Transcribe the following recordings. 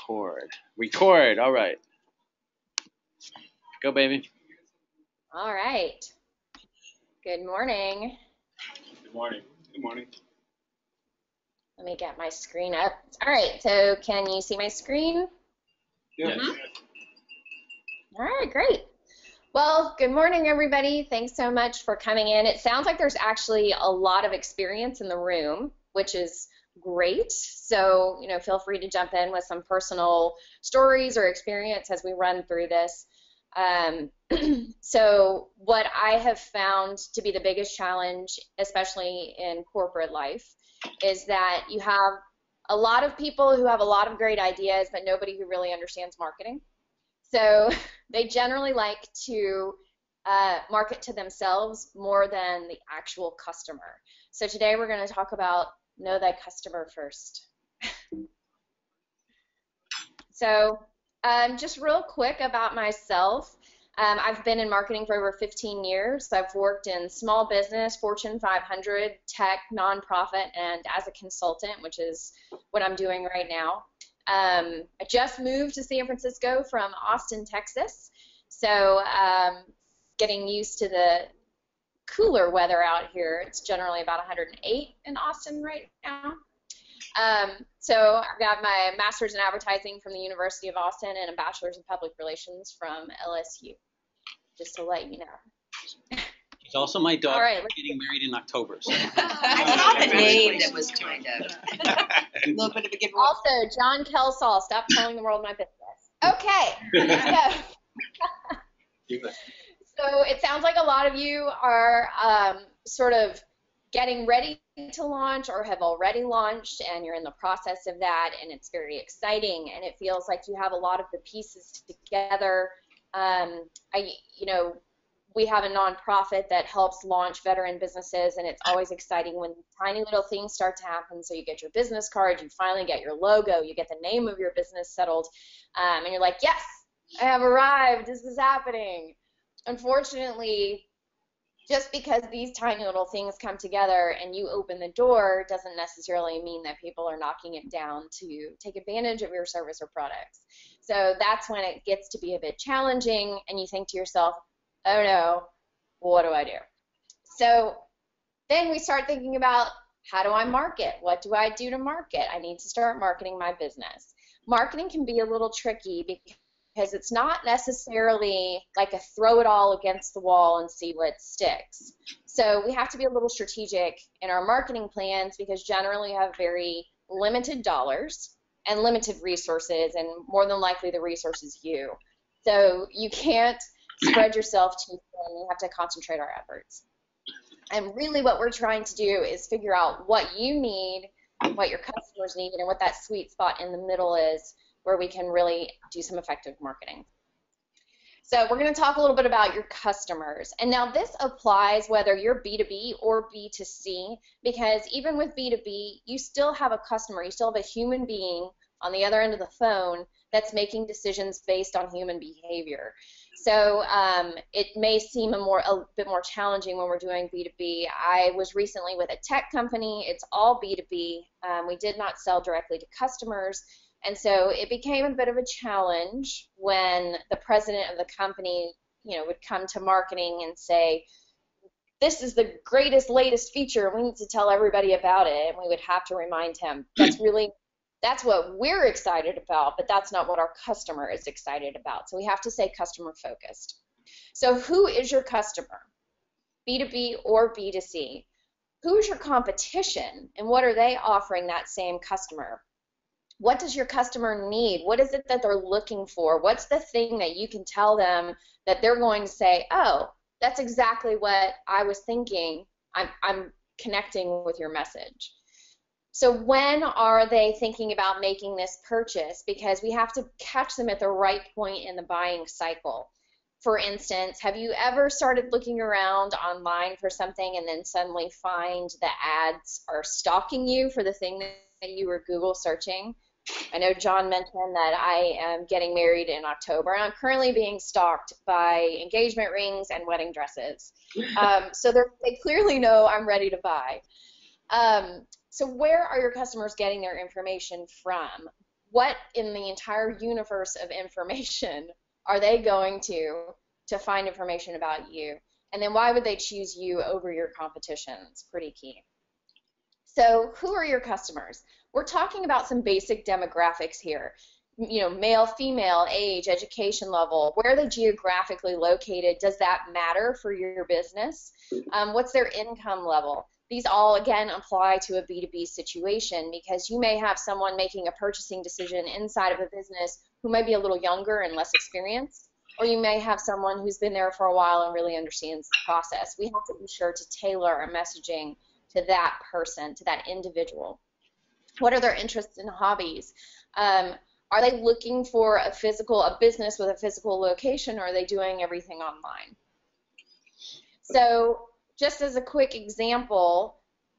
Record. Record. All right. Go, baby. All right. Good morning. Good morning. Good morning. Let me get my screen up. All right. So can you see my screen? Yeah. All right. Great. Well, good morning, everybody. Thanks so much for coming in. It sounds like there's actually a lot of experience in the room, which is great. So, feel free to jump in with some personal stories or experience as we run through this. So what I have found to be the biggest challenge, especially in corporate life, is that you have a lot of people who have a lot of great ideas, but nobody who really understands marketing. So they generally like to market to themselves more than the actual customer. So today we're going to talk about know thy customer first. So just real quick about myself. I've been in marketing for over 15 years. I've worked in small business, Fortune 500, tech, nonprofit, and as a consultant, which is what I'm doing right now. I just moved to San Francisco from Austin, Texas. So getting used to the cooler weather out here. It's generally about 108 in Austin right now. So I've got my master's in advertising from the University of Austin and a bachelor's in public relations from LSU, just to let you know. She's also my daughter. All right, getting married in October. So. I saw the name that was kind of a little bit of a giveaway. Also, John Kelsall, stop telling the world my business. Okay, so it sounds like a lot of you are sort of getting ready to launch or have already launched, and you're in the process of that, and it's very exciting, and it feels like you have a lot of the pieces together. We have a nonprofit that helps launch veteran businesses, and it's always exciting when tiny little things start to happen. So you get your business card, you finally get your logo, you get the name of your business settled, and you're like, yes, I have arrived, this is happening. Unfortunately, just because these tiny little things come together and you open the door doesn't necessarily mean that people are knocking it down to take advantage of your service or products. So that's when it gets to be a bit challenging, and you think to yourself, oh no, what do I do? So then we start thinking about, how do I market? What do I do to market? I need to start marketing my business. Marketing can be a little tricky because it's not necessarily like a throw it all against the wall and see what sticks. So we have to be a little strategic in our marketing plans, because generally you have very limited dollars and limited resources, and more than likely the resource is you. So you can't spread yourself too thin. You have to concentrate our efforts. And really what we're trying to do is figure out what you need, what your customers need, and what that sweet spot in the middle is, where we can really do some effective marketing. So we're going to talk a little bit about your customers. And now this applies whether you're B2B or B2C, because even with B2B, you still have a customer. You still have a human being on the other end of the phone that's making decisions based on human behavior. So it may seem a bit more challenging when we're doing B2B. I was recently with a tech company. It's all B2B. We did not sell directly to customers. And so it became a bit of a challenge when the president of the company, would come to marketing and say, this is the greatest, latest feature. We need to tell everybody about it. And we would have to remind him, that's what we're excited about, but that's not what our customer is excited about. So we have to say customer focused. So who is your customer? B2B or B2C? Who is your competition, and what are they offering that same customer? What does your customer need? What is it that they're looking for? What's the thing that you can tell them that they're going to say, oh, that's exactly what I was thinking. I'm connecting with your message. So when are they thinking about making this purchase? Because we have to catch them at the right point in the buying cycle. For instance, have you ever started looking around online for something and then suddenly find the ads are stalking you for the thing that you were Google searching? I know John mentioned that I am getting married in October, and I'm currently being stalked by engagement rings and wedding dresses. So they clearly know I'm ready to buy. So where are your customers getting their information from? what in the entire universe of information are they going to find information about you? And then why would they choose you over your competition? It's pretty key. So who are your customers? We're talking about some basic demographics here. You know, male, female, age, education level, where are they geographically located? Does that matter for your business? What's their income level? These all, again, apply to a B2B situation because you may have someone making a purchasing decision inside of a business who may be a little younger and less experienced, or you may have someone who's been there for a while and really understands the process. We have to be sure to tailor our messaging to that person, to that individual. What are their interests and hobbies? Are they looking for a business with a physical location, or are they doing everything online? So just as a quick example,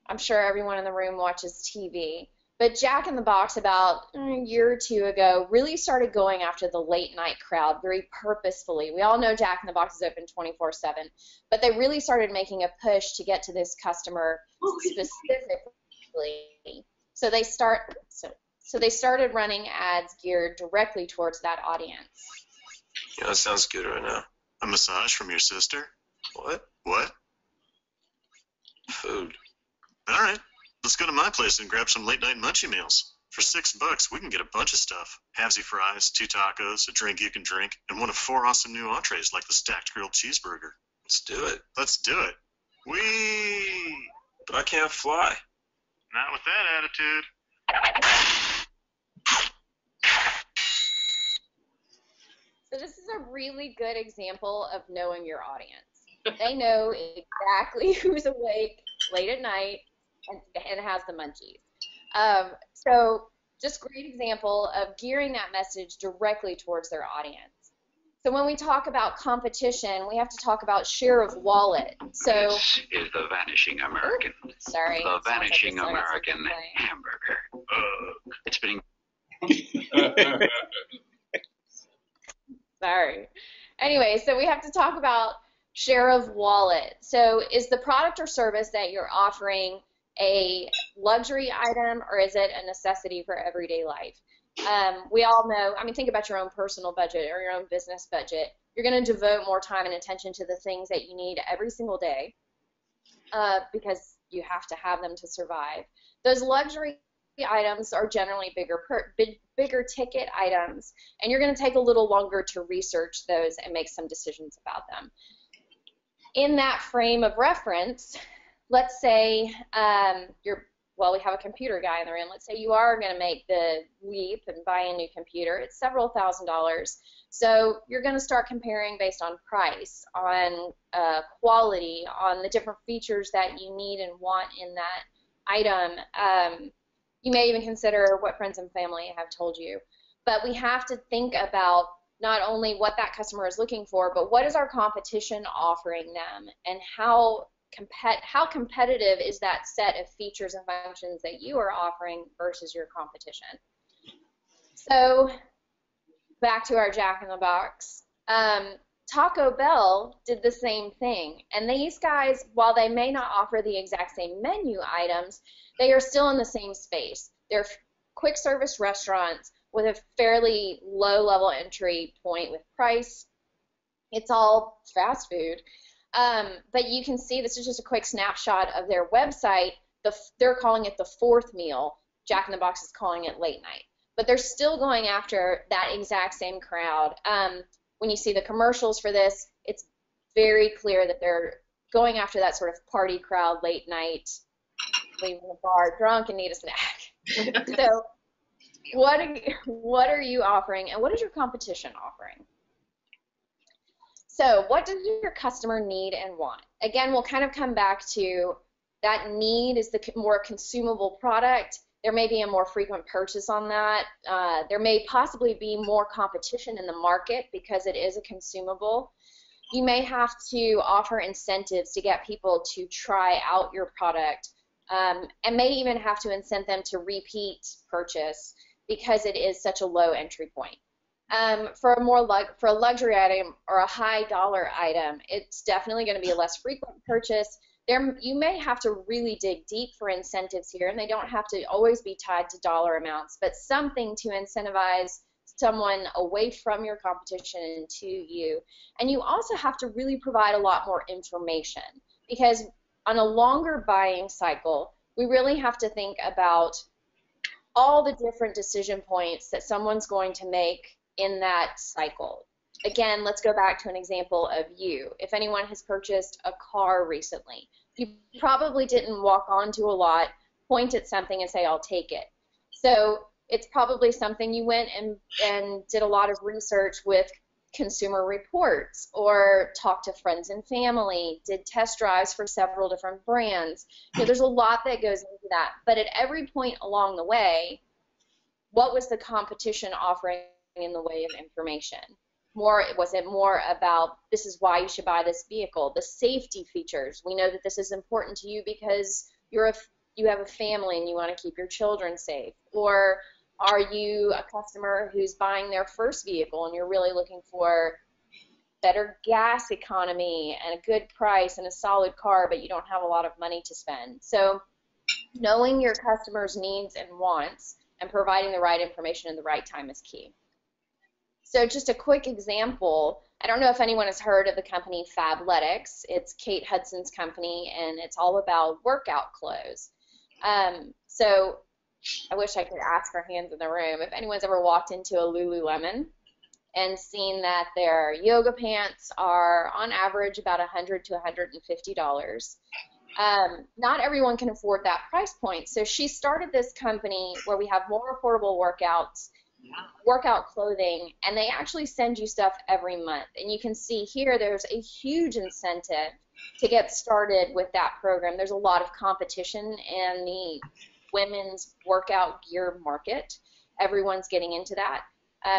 I'm sure everyone in the room watches TV, but Jack in the Box about a year or two ago really started going after the late night crowd very purposefully. We all know Jack in the Box is open 24/7, but they really started making a push to get to this customer specifically. So they started running ads geared directly towards that audience. Yeah, that sounds good right now. A massage from your sister? What? What? Food. All right, let's go to my place and grab some late night munchie meals. For $6, we can get a bunch of stuff. Halvesy fries, 2 tacos, a drink you can drink, and one of 4 awesome new entrees like the stacked grilled cheeseburger. Let's do it. Let's do it. Whee! But I can't fly. Not with that attitude. So this is a really good example of knowing your audience. They know exactly who's awake late at night and has the munchies. So just great example of gearing that message directly towards their audience. So when we talk about competition, we have to talk about share of wallet. So this is the Vanishing American. Sorry. The Vanishing American hamburger. It's been. Sorry. Anyway, so we have to talk about share of wallet. So is the product or service that you're offering a luxury item, or is it a necessity for everyday life? We all know, I mean, think about your own personal budget or your own business budget. You're going to devote more time and attention to the things that you need every single day because you have to have them to survive. Those luxury items are generally bigger ticket items, and you're going to take a little longer to research those and make some decisions about them. In that frame of reference, let's say we have a computer guy in the room. Let's say you are going to make the leap and buy a new computer. It's several $1,000s. So you're going to start comparing based on price, on quality, on the different features that you need and want in that item. You may even consider what friends and family have told you. But we have to think about not only what that customer is looking for, but what is our competition offering them, and how competitive is that set of features and functions that you are offering versus your competition. So back to our Jack in the Box. Taco Bell did the same thing, and these guys, while they may not offer the exact same menu items, they are still in the same space. They're quick service restaurants with a fairly low level entry point with price. It's all fast food. But you can see, this is just a quick snapshot of their website. They're calling it the fourth meal. Jack in the Box is calling it late night. But they're still going after that exact same crowd. When you see the commercials for this, it's very clear that they're going after that sort of party crowd, late night, leaving the bar drunk and need a snack. So what are you offering, and what is your competition offering? So what does your customer need and want? Again, we'll kind of come back to that need is the more consumable product. There may be a more frequent purchase on that. There may possibly be more competition in the market because it is a consumable. You may have to offer incentives to get people to try out your product, and may even have to incent them to repeat purchase because it is such a low entry point. For a luxury item or a high dollar item, it's definitely going to be a less frequent purchase. you may have to really dig deep for incentives here, and they don't have to always be tied to dollar amounts, but something to incentivize someone away from your competition and to you. And you also have to really provide a lot more information, because on a longer buying cycle, we really have to think about all the different decision points that someone's going to make in that cycle. Again, let's go back to an example of you. If anyone has purchased a car recently, you probably didn't walk onto a lot, point at something and say, I'll take it. So it's probably something you went and did a lot of research with Consumer Reports, or talked to friends and family, did test drives for several different brands. There's a lot that goes into that. But at every point along the way, what was the competition offering in the way of information? Was it more about, this is why you should buy this vehicle, the safety features? We know that this is important to you because you have a family and you want to keep your children safe. Or are you a customer who's buying their first vehicle and you're really looking for better gas economy and a good price and a solid car, but you don't have a lot of money to spend? So knowing your customers' needs and wants and providing the right information at the right time is key. So just a quick example, I don't know if anyone has heard of the company Fabletics. It's Kate Hudson's company, and it's all about workout clothes. So I wish I could ask our hands in the room if anyone's ever walked into a Lululemon and seen that their yoga pants are on average about $100 to $150. Not everyone can afford that price point. So she started this company where we have more affordable workout clothing, and they actually send you stuff every month. And you can see here there's a huge incentive to get started with that program. There's a lot of competition in the women's workout gear market. Everyone's getting into that.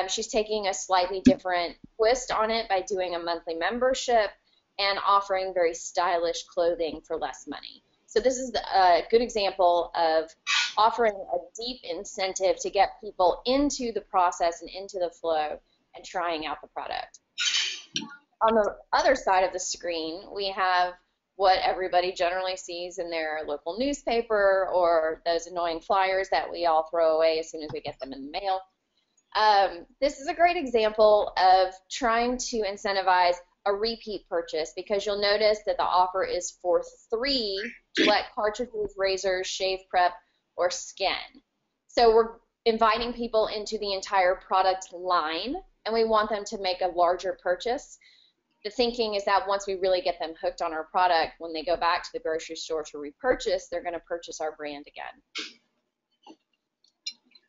She's taking a slightly different twist on it by doing a monthly membership and offering very stylish clothing for less money. So this is a good example of offering a deep incentive to get people into the process and into the flow and trying out the product. On the other side of the screen, we have what everybody generally sees in their local newspaper, or those annoying flyers that we all throw away as soon as we get them in the mail. This is a great example of trying to incentivize a repeat purchase, because you'll notice that the offer is for 3 Gillette cartridges, razors, shave prep, or skin. So we're inviting people into the entire product line, and we want them to make a larger purchase. The thinking is that once we really get them hooked on our product, when they go back to the grocery store to repurchase, they're going to purchase our brand again.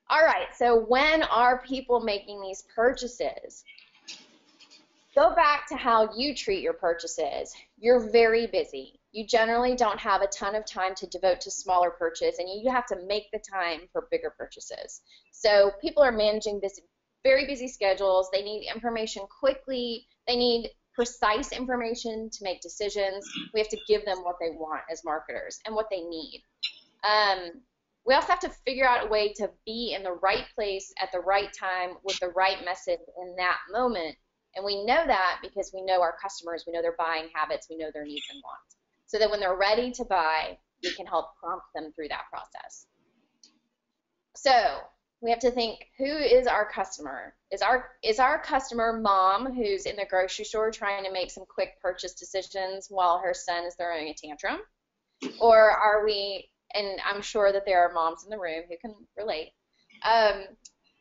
All right, so when are people making these purchases? Go back to how you treat your purchases. You're very busy. You generally don't have a ton of time to devote to smaller purchases, and you have to make the time for bigger purchases. So people are managing very busy schedules. They need information quickly. They need precise information to make decisions. We have to give them what they want as marketers and what they need. We also have to figure out a way to be in the right place at the right time with the right message in that moment. And we know that because we know our customers, we know their buying habits, we know their needs and wants. So that when they're ready to buy, we can help prompt them through that process. So we have to think, who is our customer? Is our customer mom who's in the grocery store trying to make some quick purchase decisions while her son is throwing a tantrum? Or are we, and I'm sure that there are moms in the room who can relate, are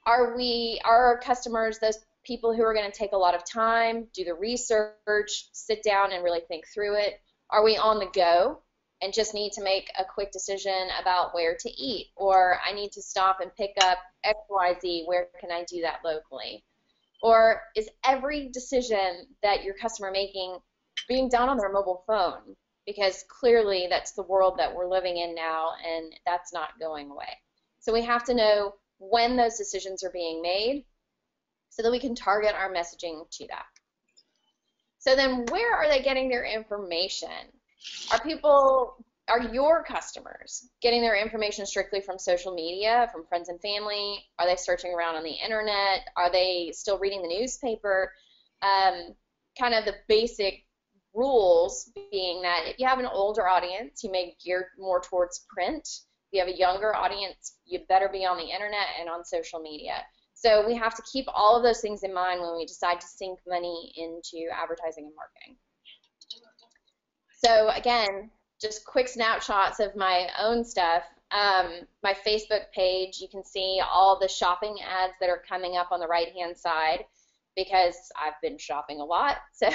our customers those people who are going to take a lot of time, do the research, sit down and really think through it? Are we on the go and just need to make a quick decision about where to eat? Or I need to stop and pick up XYZ, where can I do that locally? Or is every decision that your customer making being done on their mobile phone? Because clearly that's the world that we're living in now, and that's not going away. So we have to know when those decisions are being made so that we can target our messaging to that. So then where are they getting their information? Are your customers getting their information strictly from social media, from friends and family? Are they searching around on the internet? Are they still reading the newspaper? Kind of the basic rules being that if you have an older audience, you may gear more towards print. If you have a younger audience, you better be on the internet and on social media. So we have to keep all of those things in mind when we decide to sink money into advertising and marketing. So again, just quick snapshots of my own stuff. My Facebook page, you can see all the shopping ads that are coming up on the right-hand side because I've been shopping a lot. So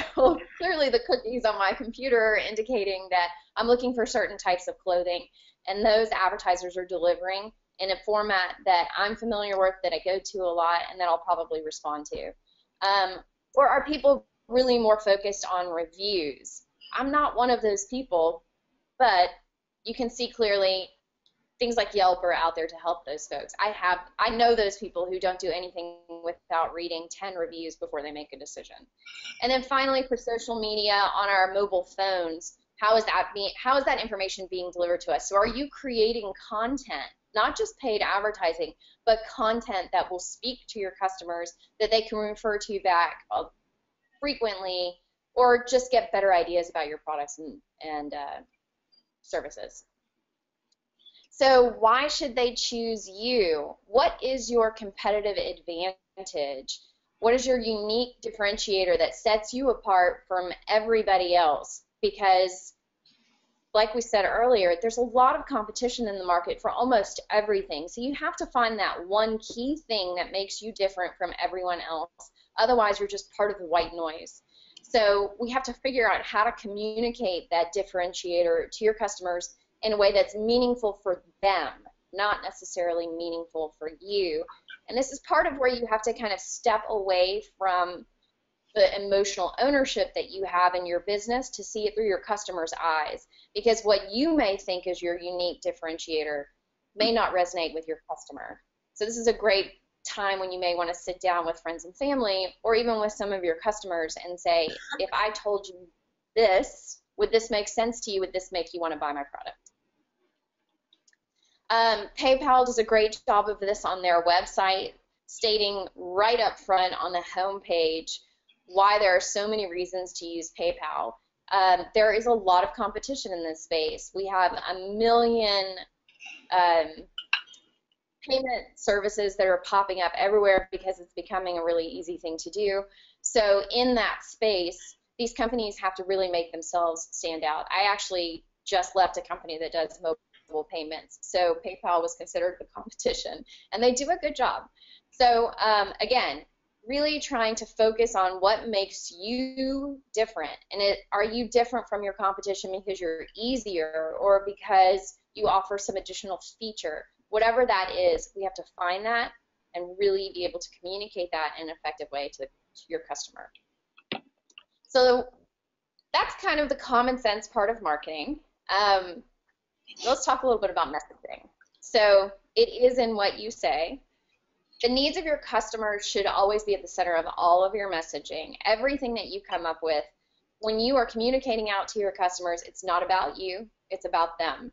clearly the cookies on my computer are indicating that I'm looking for certain types of clothing, and those advertisers are delivering in a format that I'm familiar with, that I go to a lot, and that I'll probably respond to. Or are people really more focused on reviews? I'm not one of those people, but you can see clearly things like Yelp are out there to help those folks. I know those people who don't do anything without reading 10 reviews before they make a decision. And then finally, for social media on our mobile phones, how is that information being delivered to us? So are you creating content, not just paid advertising, but content that will speak to your customers that they can refer to back frequently, or just get better ideas about your products and services? So why should they choose you? What is your competitive advantage? What is your unique differentiator that sets you apart from everybody else? Because, like we said earlier, there's a lot of competition in the market for almost everything. So you have to find that one key thing that makes you different from everyone else. Otherwise, you're just part of the white noise. So we have to figure out how to communicate that differentiator to your customers in a way that's meaningful for them, not necessarily meaningful for you. And this is part of where you have to kind of step away from the emotional ownership that you have in your business to see it through your customer's eyes. Because what you may think is your unique differentiator may not resonate with your customer. So this is a great time when you may want to sit down with friends and family, or even with some of your customers, and say, if I told you this, would this make sense to you? Would this make you want to buy my product? PayPal does a great job of this on their website, stating right up front on the home page why there are so many reasons to use PayPal. There is a lot of competition in this space. We have a million payment services that are popping up everywhere because it's becoming a really easy thing to do. So in that space, these companies have to really make themselves stand out. I actually just left a company that does mobile payments, so PayPal was considered the competition, and they do a good job. So again, really trying to focus on what makes you different. And are you different from your competition because you're easier, or because you offer some additional feature? Whatever that is, we have to find that and really be able to communicate that in an effective way to your customer. So that's kind of the common sense part of marketing. Let's talk a little bit about messaging. So it is in what you say. The needs of your customers should always be at the center of all of your messaging. Everything that you come up with, when you are communicating out to your customers, it's not about you, it's about them.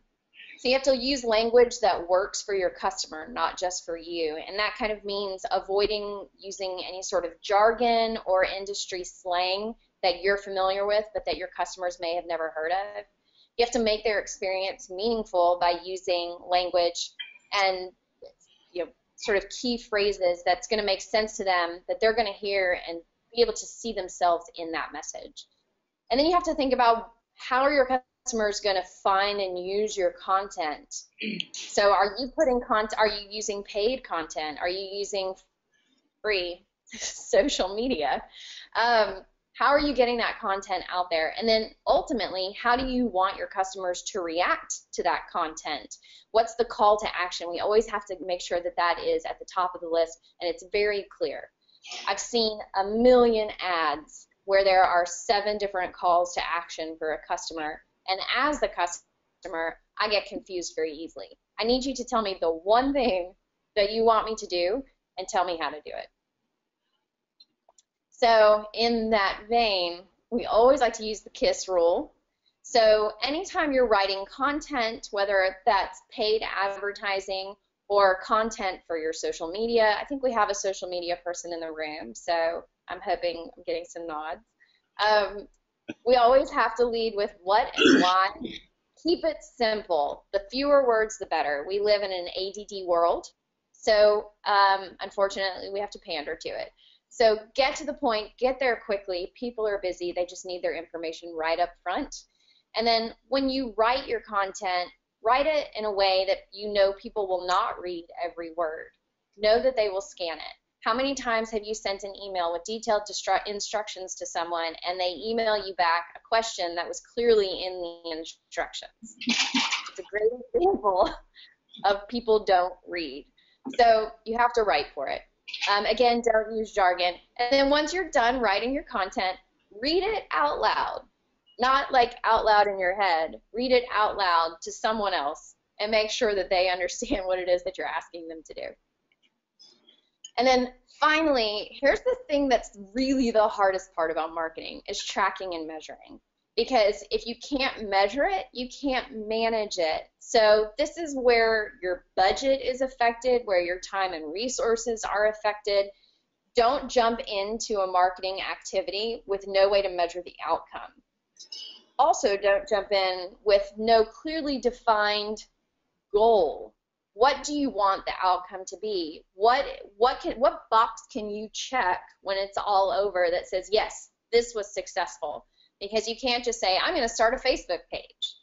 So you have to use language that works for your customer, not just for you. And that kind of means avoiding using any sort of jargon or industry slang that you're familiar with, but that your customers may have never heard of. You have to make their experience meaningful by using language and sort of key phrases that's going to make sense to them, that they're going to hear and be able to see themselves in that message. And then you have to think about, how are your customers going to find and use your content? So are you putting content, are you using paid content? Are you using free social media? How are you getting that content out there? And then ultimately, how do you want your customers to react to that content? What's the call to action? We always have to make sure that that is at the top of the list and it's very clear. I've seen a million ads where there are 7 different calls to action for a customer, and as the customer, I get confused very easily. I need you to tell me the one thing that you want me to do and tell me how to do it. So in that vein, we always like to use the KISS rule. So anytime you're writing content, whether that's paid advertising or content for your social media, I think we have a social media person in the room, so I'm hoping I'm getting some nods. We always have to lead with what and why. Keep it simple. The fewer words, the better. We live in an ADD world, so unfortunately, we have to pander to it. So get to the point, get there quickly. People are busy. They just need their information right up front. And then when you write your content, write it in a way that you know people will not read every word. Know that they will scan it. How many times have you sent an email with detailed instructions to someone and they email you back a question that was clearly in the instructions? It's a great example of people don't read. So you have to write for it. Again, don't use jargon. And then once you're done writing your content, read it out loud. Not like out loud in your head. Read it out loud to someone else and make sure that they understand what it is that you're asking them to do. And then finally, here's the thing that's really the hardest part about marketing is tracking and measuring. Because if you can't measure it, you can't manage it. So this is where your budget is affected, where your time and resources are affected. Don't jump into a marketing activity with no way to measure the outcome. Also, don't jump in with no clearly defined goal. What do you want the outcome to be? What box can you check when it's all over that says, yes, this was successful? Because you can't just say, I'm going to start a Facebook page.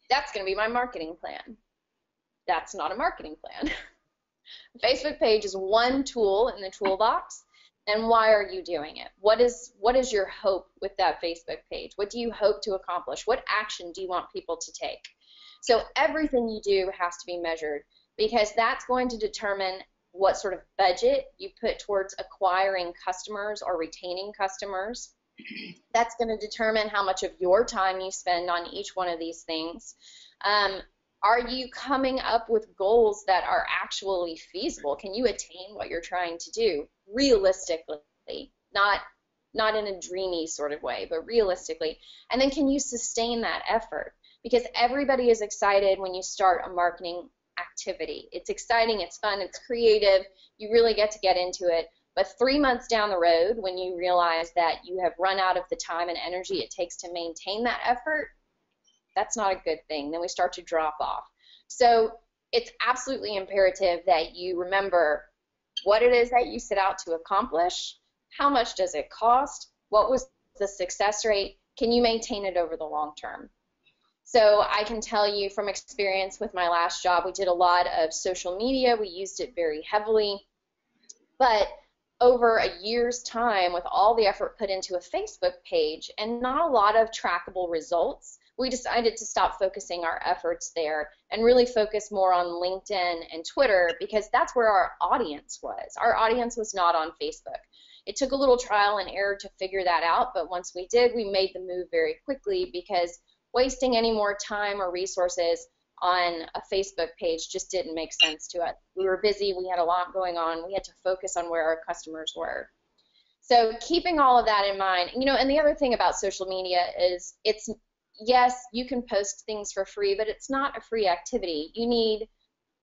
That's going to be my marketing plan. That's not a marketing plan. A Facebook page is one tool in the toolbox. And why are you doing it? What is your hope with that Facebook page? What do you hope to accomplish? What action do you want people to take? So everything you do has to be measured because that's going to determine what sort of budget you put towards acquiring customers or retaining customers. That's going to determine how much of your time you spend on each one of these things. Are you coming up with goals that are actually feasible? Can you attain what you're trying to do realistically? Not in a dreamy sort of way, but realistically. And then can you sustain that effort? Because everybody is excited when you start a marketing activity. It's exciting, it's fun, it's creative, you really get into it. But 3 months down the road, when you realize that you have run out of the time and energy it takes to maintain that effort, that's not a good thing. Then we start to drop off. So it's absolutely imperative that you remember what it is that you set out to accomplish, how much does it cost, what was the success rate, can you maintain it over the long term? So I can tell you from experience with my last job, we did a lot of social media, we used it very heavily, but over a year's time with all the effort put into a Facebook page and not a lot of trackable results, we decided to stop focusing our efforts there and really focus more on LinkedIn and Twitter because that's where our audience was. Our audience was not on Facebook. It took a little trial and error to figure that out, but once we did, we made the move very quickly because wasting any more time or resources on a Facebook page just didn't make sense to us. We were busy, we had a lot going on, we had to focus on where our customers were. So keeping all of that in mind, and the other thing about social media is yes, you can post things for free, but it's not a free activity. You need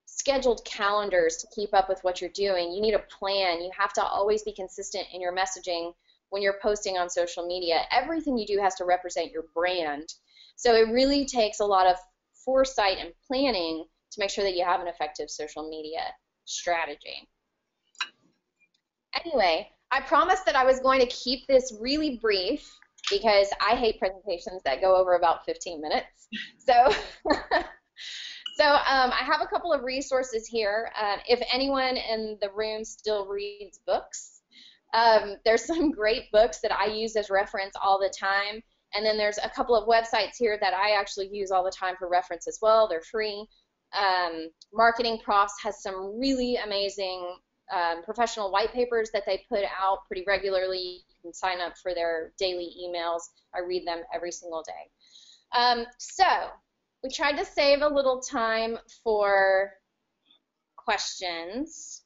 scheduled calendars to keep up with what you're doing. You need a plan. You have to always be consistent in your messaging when you're posting on social media. Everything you do has to represent your brand. So it really takes a lot of foresight and planning to make sure that you have an effective social media strategy. Anyway, I promised that I was going to keep this really brief because I hate presentations that go over about 15 minutes. So, I have a couple of resources here. If anyone in the room still reads books, there's some great books that I use as reference all the time. And then there's a couple of websites here that I actually use all the time for reference as well. They're free. Marketing Profs has some really amazing professional white papers that they put out pretty regularly. You can sign up for their daily emails. I read them every single day. So we tried to save a little time for questions.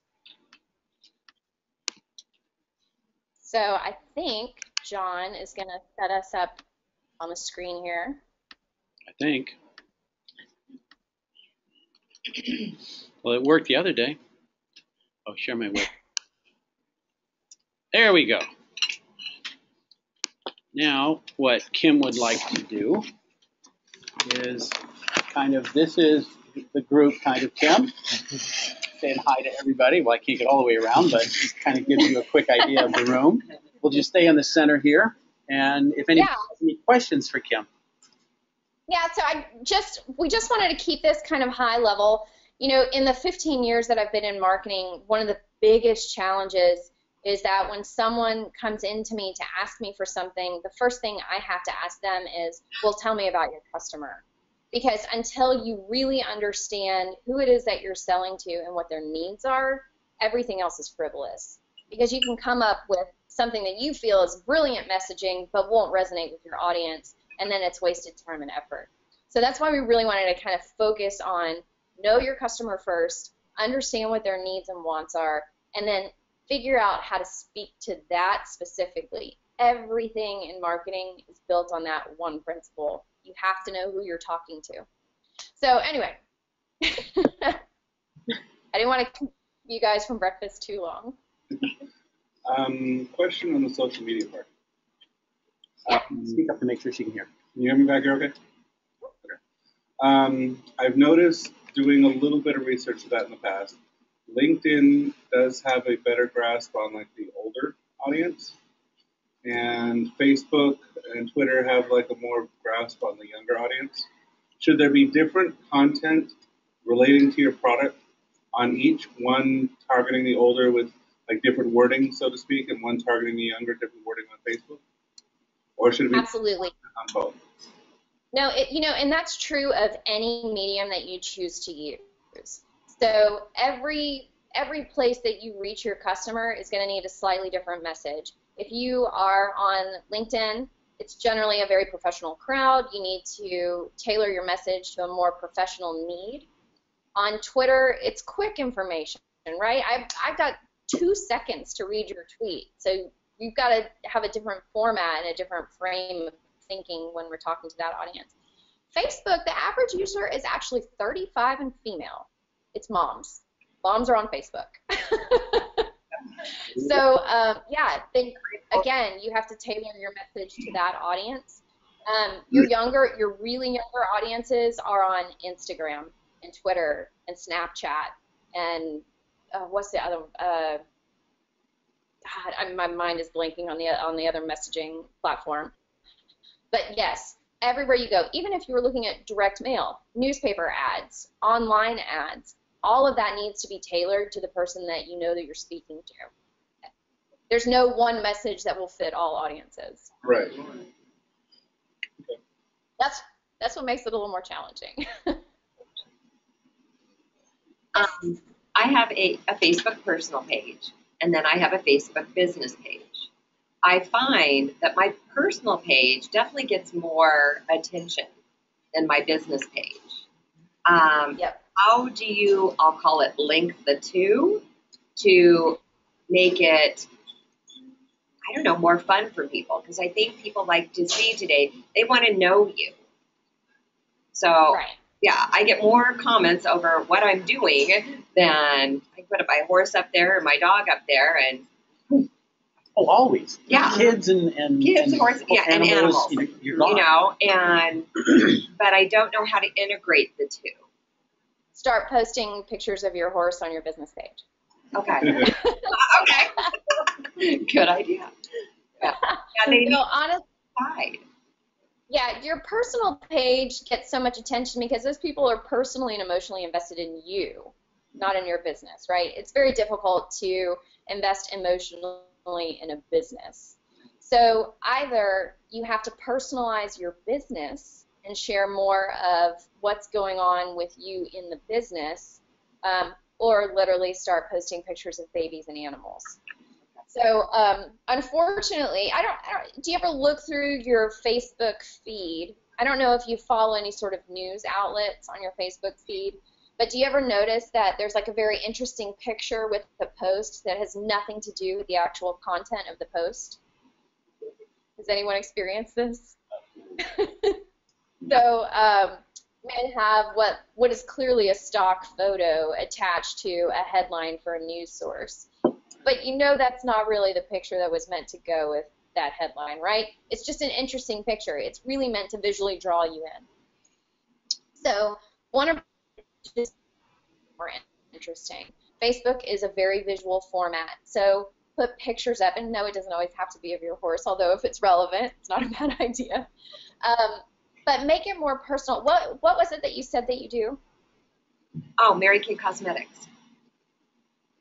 So I think John is going to set us up on the screen here. I think. Well, it worked the other day. Oh, share my web. There we go. Now, what Kim would like to do is this is the group Kim. Saying hi to everybody. Well, I can't get all the way around, but just kind of gives you a quick idea of the room. We'll just stay in the center here. And if any questions for Kim. Yeah, so we just wanted to keep this kind of high level. You know, in the 15 years that I've been in marketing, one of the biggest challenges is that when someone comes into me to ask me for something, the first thing I have to ask them is, well, tell me about your customer. Because until you really understand who it is that you're selling to and what their needs are, everything else is frivolous. Because you can come up with something that you feel is brilliant messaging but won't resonate with your audience, and then it's wasted time and effort. So that's why we really wanted to kind of focus on know your customer first, understand what their needs and wants are, and then figure out how to speak to that specifically. Everything in marketing is built on that one principle. You have to know who you're talking to. So anyway, I didn't want to keep you guys from breakfast too long. Question on the social media part. Speak up to make sure she can hear. Can you hear me back here okay? Okay. I've noticed doing a little bit of research of that in the past. LinkedIn does have a better grasp on like the older audience, and Facebook and Twitter have like a more grasp on the younger audience. Should there be different content relating to your product on each, one targeting the older with like different wording, so to speak, and one targeting the younger, different wording on Facebook? Or should it be absolutely on both? No, and that's true of any medium that you choose to use. So every place that you reach your customer is going to need a slightly different message. If you are on LinkedIn, it's generally a very professional crowd. You need to tailor your message to a more professional need. On Twitter, it's quick information, right? I've got 2 seconds to read your tweet. So you've got to have a different format and a different frame of thinking when we're talking to that audience. Facebook, the average user is actually 35 and female. It's moms. Moms are on Facebook. So, again, you have to tailor your message to that audience. Your really younger audiences are on Instagram and Twitter and Snapchat and what's the other? My mind is blanking on the other messaging platform. But yes, everywhere you go, even if you were looking at direct mail, newspaper ads, online ads, all of that needs to be tailored to the person that you know that you're speaking to. There's no one message that will fit all audiences. Right. That's what makes it a little more challenging. I have a Facebook personal page, and then I have a Facebook business page. I find that my personal page definitely gets more attention than my business page. Yep. How do you, I'll call it, link the two to make it, I don't know, more fun for people? Because I think people like to see today, they want to know you. So, right. Yeah, I get more comments over what I'm doing than I put my horse up there or my dog up there. And oh, always. Yeah. Kids and horses, and animals. You're gone. But I don't know how to integrate the two. Start posting pictures of your horse on your business page. Okay. Okay. Good idea. Yeah. Honestly, yeah, your personal page gets so much attention because those people are personally and emotionally invested in you, not in your business, right? It's very difficult to invest emotionally in a business. So either you have to personalize your business and share more of what's going on with you in the business, or literally start posting pictures of babies and animals. So unfortunately, do you ever look through your Facebook feed? I don't know if you follow any sort of news outlets on your Facebook feed, but do you ever notice that there's like a very interesting picture with the post that has nothing to do with the actual content of the post? Has anyone experienced this? So men have what is clearly a stock photo attached to a headline for a news source. But you know that's not really the picture that was meant to go with that headline, right? It's just an interesting picture. It's really meant to visually draw you in. So one of just more interesting. Facebook is a very visual format. So put pictures up, and no, it doesn't always have to be of your horse, although if it's relevant, it's not a bad idea. But make it more personal. What was it that you said that you do? Oh, Mary Kay Cosmetics.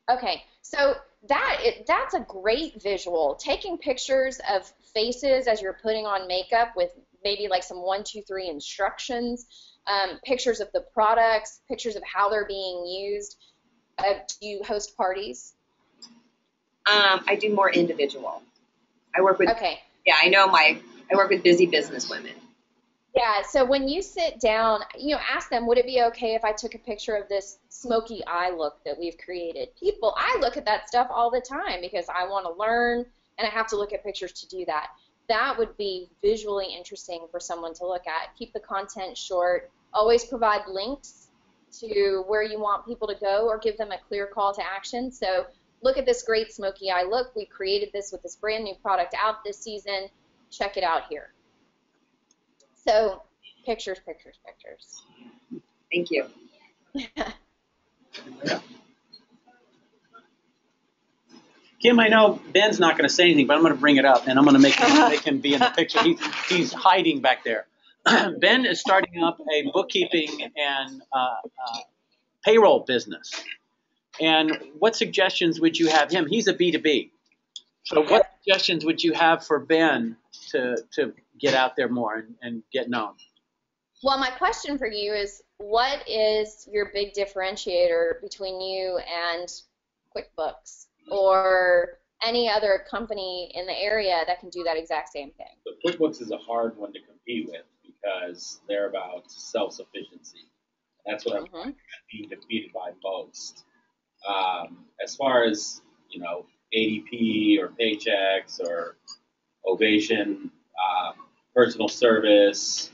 Okay, so that's a great visual. Taking pictures of faces as you're putting on makeup with maybe like some 1, 2, 3 instructions, pictures of the products, pictures of how they're being used. Do you host parties? I do more individual. I work with. Okay. Yeah, I work with busy business women. Yeah, so when you sit down, ask them, would it be okay if I took a picture of this smoky eye look that we've created? I look at that stuff all the time because I want to learn, and I have to look at pictures to do that. That would be visually interesting for someone to look at. Keep the content short. Always provide links to where you want people to go, or give them a clear call to action. So look at this great smoky eye look. We created this with this brand new product out this season. Check it out here. So pictures, pictures, pictures. Thank you. Kim, I know Ben's not going to say anything, but I'm going to bring it up, and I'm going to make him be in the picture. He's hiding back there. Ben is starting up a bookkeeping and payroll business. And what suggestions would you have him? He's a B2B. So what suggestions would you have for Ben to get out there more and get known? Well, my question for you is, what is your big differentiator between you and QuickBooks or any other company in the area that can do that exact same thing? So QuickBooks is a hard one to compete with because they're about self-sufficiency. That's what I'm being defeated by most. As far as, ADP or Paychex or Ovation, personal service,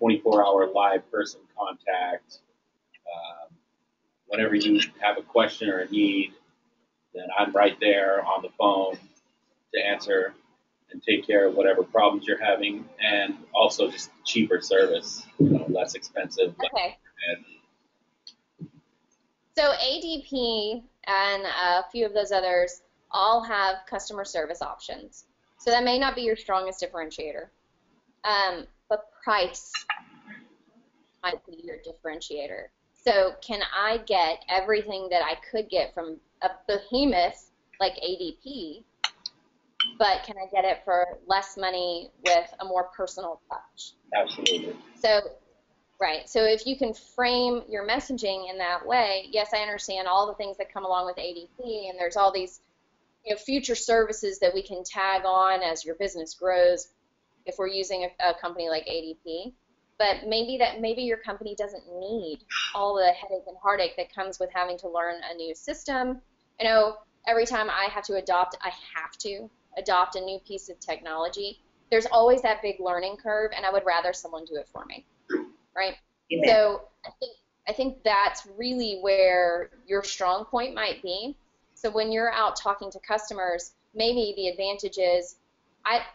24-hour live person contact. Whenever you have a question or a need, then I'm right there on the phone to answer and take care of whatever problems you're having, and also just cheaper service, less expensive. Okay. So ADP and a few of those others all have customer service options. So that may not be your strongest differentiator. But price might be your differentiator. So can I get everything that I could get from a behemoth like ADP, but can I get it for less money with a more personal touch? Absolutely. So, right. So if you can frame your messaging in that way, yes, I understand all the things that come along with ADP, and there's all these future services that we can tag on as your business grows if we're using a company like ADP. But maybe your company doesn't need all the headache and heartache that comes with having to learn a new system. I know every time I have to adopt a new piece of technology, there's always that big learning curve, and I would rather someone do it for me, right? Yeah. So I think that's really where your strong point might be. So when you're out talking to customers, maybe the advantage is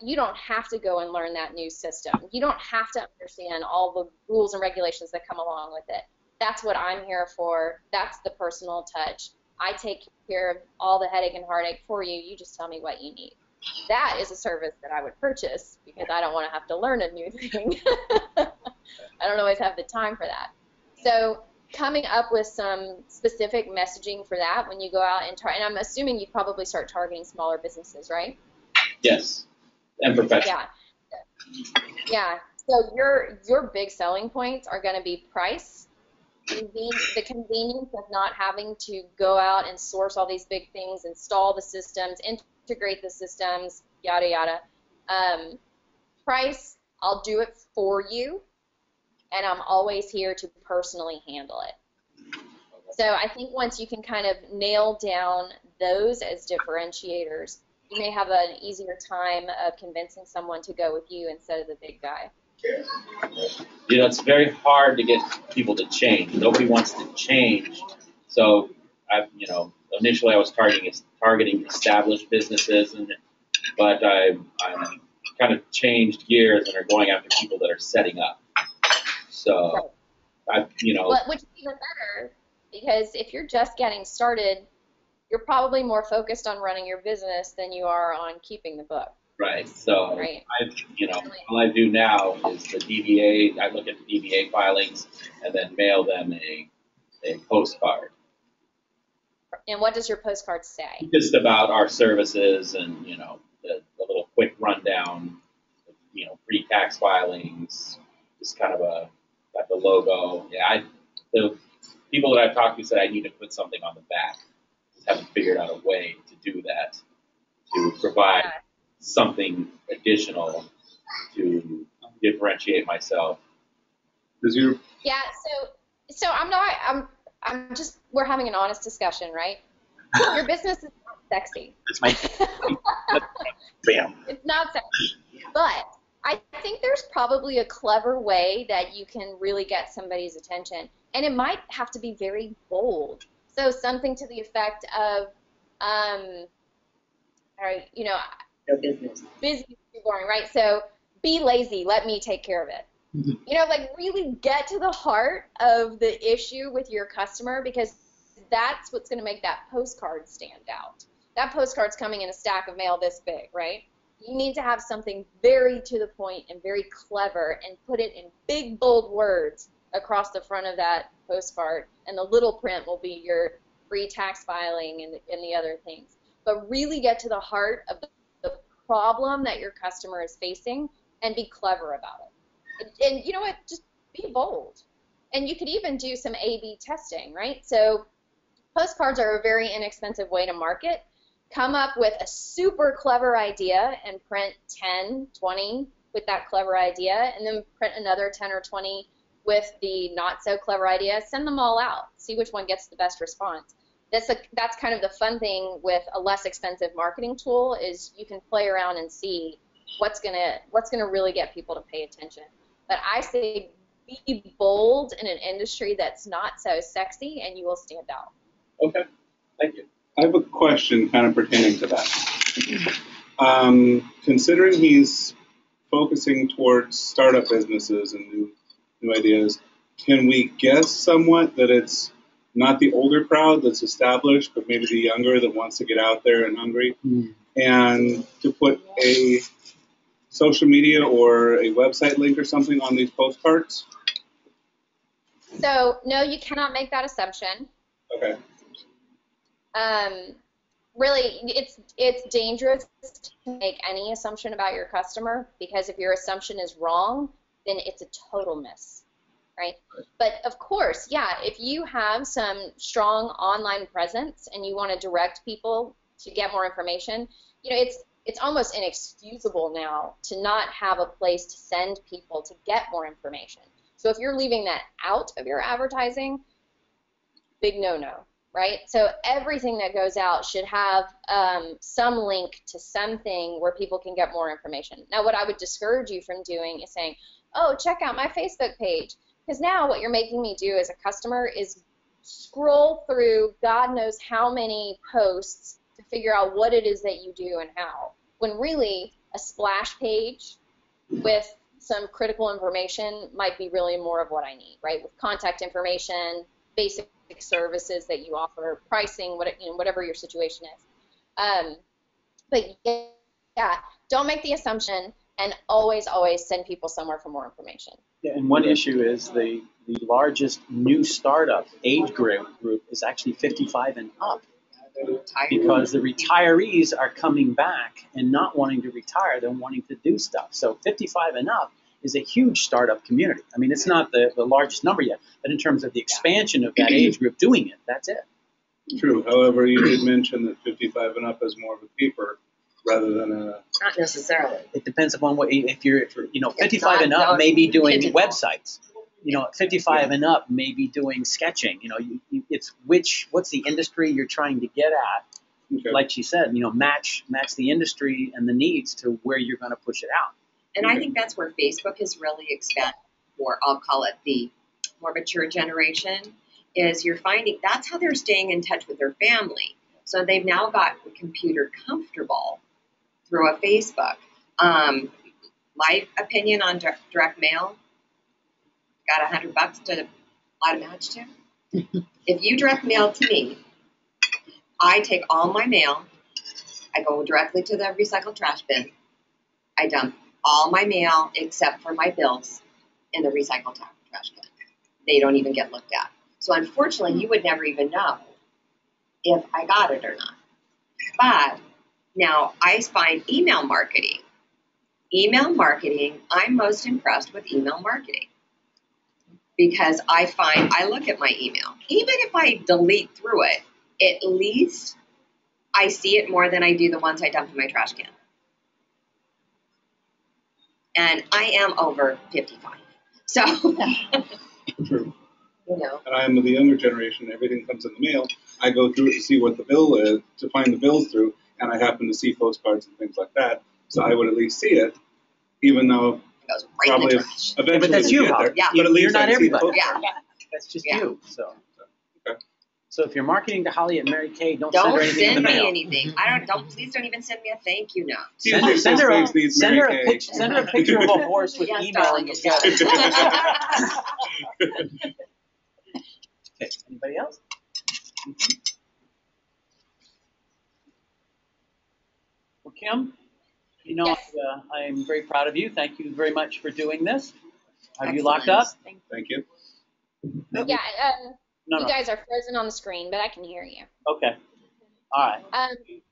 you don't have to go and learn that new system. You don't have to understand all the rules and regulations that come along with it. That's what I'm here for. That's the personal touch. I take care of all the headache and heartache for you. You just tell me what you need. That is a service that I would purchase because I don't want to have to learn a new thing. I don't always have the time for that. So coming up with some specific messaging for that when you go out and I'm assuming you probably start targeting smaller businesses, right? Yes, and professional. Yeah. So your big selling points are going to be price, the convenience of not having to go out and source all these big things, install the systems, integrate the systems, yada yada. Price, I'll do it for you, and I'm always here to personally handle it. So I think once you can kind of nail down those as differentiators, you may have an easier time of convincing someone to go with you instead of the big guy. It's very hard to get people to change. Nobody wants to change. So initially I was targeting established businesses, and but I'm kind of changed gears and are going after people that are setting up. So which is even better, because if you're just getting started, you're probably more focused on running your business than you are on keeping the book. Right. So Right. all I do now is the DBA. I look at the DBA filings and then mail them a postcard. And what does your postcard say? Just about our services and, the little quick rundown, pre-tax filings, just kind of got the logo. Yeah, the people that I've talked to said I need to put something on the back. Just haven't figured out a way to do that, to provide something additional to differentiate myself. So I'm just, we're having an honest discussion, right? Your business is not sexy. It's my bam. It's not sexy. But I think there's probably a clever way that you can really get somebody's attention. And it might have to be very bold. So something to the effect of, No business. Busy is too boring, right? So be lazy. Let me take care of it. Really get to the heart of the issue with your customer, because that's what's going to make that postcard stand out. That postcard's coming in a stack of mail this big, right? You need to have something very to the point and very clever and put it in big, bold words across the front of that postcard, and the little print will be your free tax filing and the other things. But really get to the heart of the problem that your customer is facing and be clever about it. And you know what? Just be bold. And you could even do some A/B testing, right? So postcards are a very inexpensive way to market. Come up with a super clever idea and print 10, 20 with that clever idea, and then print another 10 or 20 with the not so clever idea. Send them all out. See which one gets the best response. That's kind of the fun thing with a less expensive marketing tool, is you can play around and see what's gonna really get people to pay attention. But I say be bold in an industry that's not so sexy, and you will stand out. Okay, thank you. I have a question kind of pertaining to that. Considering he's focusing towards startup businesses and new ideas, can we guess somewhat that it's not the older crowd that's established, but maybe the younger that wants to get out there and hungry, and to put a social media or a website link or something on these postcards? So, no, you cannot make that assumption. Okay. Really, it's dangerous to make any assumption about your customer, because if your assumption is wrong, then it's a total miss, right? But of course, yeah, if you have some strong online presence and you want to direct people to get more information, it's almost inexcusable now to not have a place to send people to get more information. So if you're leaving that out of your advertising, big no-no, right? So everything that goes out should have some link to something where people can get more information. Now, what I would discourage you from doing is saying, oh, check out my Facebook page. Because now what you're making me do as a customer is scroll through God knows how many posts to figure out what it is that you do and how. When really a splash page with some critical information might be really more of what I need, right? With contact information, basic services that you offer, pricing, whatever your situation is. But yeah, don't make the assumption, and always send people somewhere for more information. Yeah, and one issue is the largest new startup age group is actually 55 and up, because the retirees are coming back and not wanting to retire, they're wanting to do stuff. So 55 and up is a huge startup community. I mean, it's not the largest number yet, but in terms of the expansion of that age group doing it, that's it. True. However, you did mention that 55 and up is more of a keeper rather than a... Not necessarily. It depends upon what, if you're 55 and up may be doing websites. 55 and up may be doing sketching. It's what's the industry you're trying to get at? Okay. Like she said, match the industry and the needs to where you're going to push it out. And I think that's where Facebook has really expanded, or I'll call it the more mature generation, is you're finding that's how they're staying in touch with their family. So they've now got the computer comfortable through a Facebook. My opinion on direct mail, got $100 to light a match to. If you direct mail to me, I take all my mail, I go directly to the recycled trash bin, I dump all my mail except for my bills in the recycled trash bin. They don't even get looked at. So unfortunately, you would never even know if I got it or not. But now I find email marketing. I'm most impressed with email marketing because I look at my email. Even if I delete through it, at least I see it more than I do the ones I dump in my trash can. And I am over 55. So, True. you know. And I am of the younger generation. Everything comes in the mail. I go through it to see what the bill is, to find the bills through, and I happen to see postcards and things like that. So I would at least see it, even though It goes right in the trash. eventually But that's you, we'll get there. Howard. Yeah. But at least You're not I see the everybody. postcard. Yeah. That's just Yeah. you. So. Okay. So if you're marketing to Holly and Mary Kay, don't send her Don't anything in send the me mail. anything. Please don't even send me a thank you note. Send her, Tuesday send, her a, Says needs send, her Mary a Kay. picture, send her a picture of a horse with Yes, email darling, in the yes, front. Okay, anybody else? Well, Kim, you know, Yes. I'm very proud of you. Thank you very much for doing this. Have you locked up? Excellent. Thank you. Yeah, No, you no. guys are frozen on the screen, but I can hear you. Okay. All right.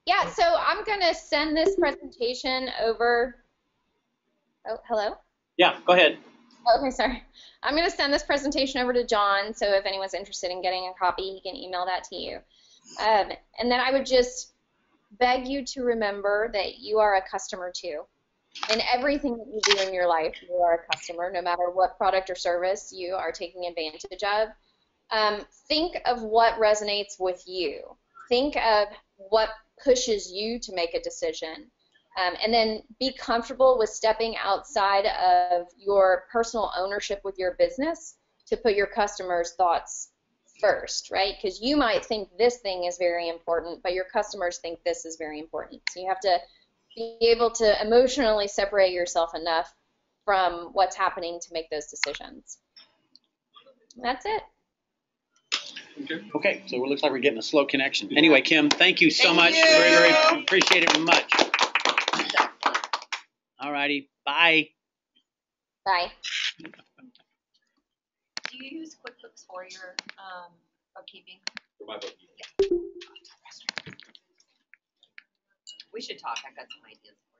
Yeah, so I'm going to send this presentation over. Oh, hello? Yeah, go ahead. Okay, sorry. I'm going to send this presentation over to John, so if anyone's interested in getting a copy, he can email that to you. And then I would just beg you to remember that you are a customer too. In everything that you do in your life, you are a customer. No matter what product or service you are taking advantage of. Think of what resonates with you. Think of what pushes you to make a decision. And then be comfortable with stepping outside of your personal ownership with your business to put your customers' thoughts first, right? Because you might think this thing is very important, but your customers think this is very important. So you have to be able to emotionally separate yourself enough from what's happening to make those decisions. That's it. Okay, so it looks like we're getting a slow connection. Anyway, Kim, thank you so Thank much. you. Very, very appreciate it much. All righty. Bye. Bye. Do you use QuickBooks for your bookkeeping? For my bookkeeping. We should talk. I've got some ideas for